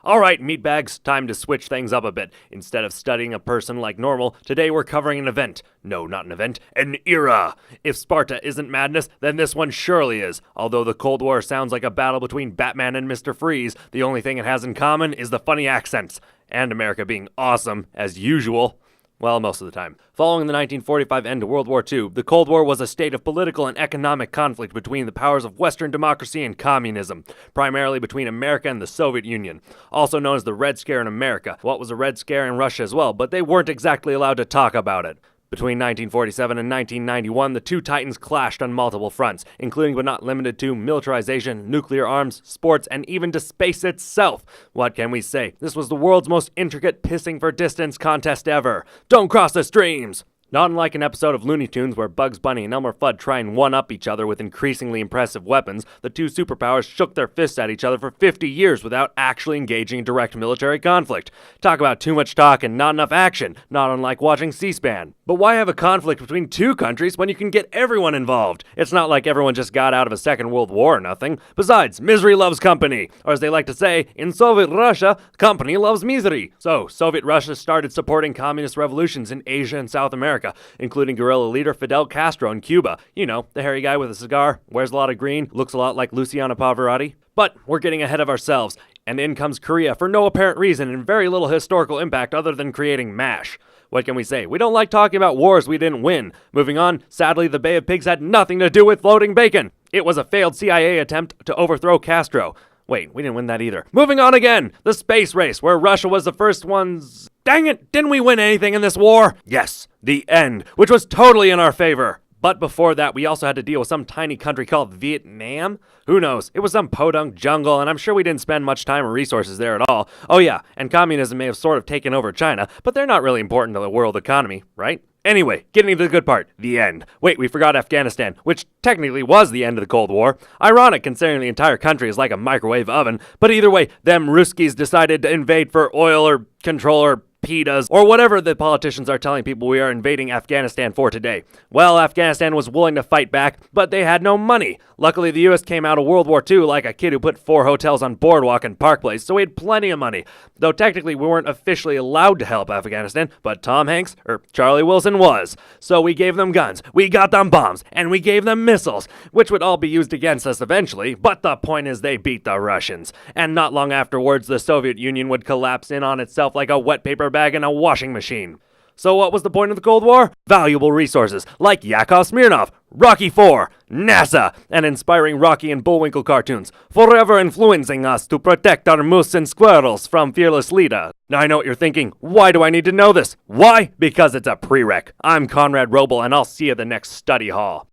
Alright, meatbags, time to switch things up a bit. Instead of studying a person like normal, today we're covering an event. No, not an event, an era. If Sparta isn't madness, then this one surely is. Although the Cold War sounds like a battle between Batman and Mr. Freeze, the only thing it has in common is the funny accents. And America being awesome, as usual. Well, most of the time. Following the 1945 end to World War II, the Cold War was a state of political and economic conflict between the powers of Western democracy and communism, primarily between America and the Soviet Union, also known as the Red Scare in America. What was a Red Scare in Russia as well, but they weren't exactly allowed to talk about it. Between 1947 and 1991, the two titans clashed on multiple fronts, including but not limited to militarization, nuclear arms, sports, and even to space itself. What can we say? This was the world's most intricate pissing for distance contest ever. Don't cross the streams! Not unlike an episode of Looney Tunes where Bugs Bunny and Elmer Fudd try and one-up each other with increasingly impressive weapons, the two superpowers shook their fists at each other for 50 years without actually engaging in direct military conflict. Talk about too much talk and not enough action, not unlike watching C-SPAN. But why have a conflict between two countries when you can get everyone involved? It's not like everyone just got out of a Second World War or nothing. Besides, misery loves company. Or as they like to say, in Soviet Russia, company loves misery. So, Soviet Russia started supporting communist revolutions in Asia and South America, including guerrilla leader Fidel Castro in Cuba. You know, the hairy guy with a cigar, wears a lot of green, looks a lot like Luciano Pavarotti. But we're getting ahead of ourselves, and in comes Korea for no apparent reason and very little historical impact other than creating MASH. What can we say? We don't like talking about wars we didn't win. Moving on, sadly the Bay of Pigs had nothing to do with floating bacon. It was a failed CIA attempt to overthrow Castro. Wait, we didn't win that either. Moving on again! The space race, where Russia was the first ones... Dang it! Didn't we win anything in this war? Yes, the end, which was totally in our favor. But before that, we also had to deal with some tiny country called Vietnam? Who knows? It was some podunk jungle, and I'm sure we didn't spend much time or resources there at all. Oh yeah, and communism may have sort of taken over China, but they're not really important to the world economy, right? Anyway, getting to the good part, the end. Wait, we forgot Afghanistan, which technically was the end of the Cold War. Ironic considering the entire country is like a microwave oven, but either way, them Ruskies decided to invade for oil or control or PETAs, or whatever the politicians are telling people we are invading Afghanistan for today. Well, Afghanistan was willing to fight back, but they had no money. Luckily, the US came out of World War II like a kid who put 4 hotels on Boardwalk and Park Place, so we had plenty of money. Though technically we weren't officially allowed to help Afghanistan, but Tom Hanks, or Charlie Wilson was. So we gave them guns, we got them bombs, and we gave them missiles, which would all be used against us eventually, but the point is they beat the Russians. And not long afterwards, the Soviet Union would collapse in on itself like a wet paper bag in a washing machine. So what was the point of the Cold War? Valuable resources like Yakov Smirnoff, Rocky IV, NASA, and inspiring Rocky and Bullwinkle cartoons, forever influencing us to protect our moose and squirrels from fearless leader. Now I know what you're thinking, why do I need to know this? Why? Because it's a prereq. I'm Conrad Roble, and I'll see you at the next study hall.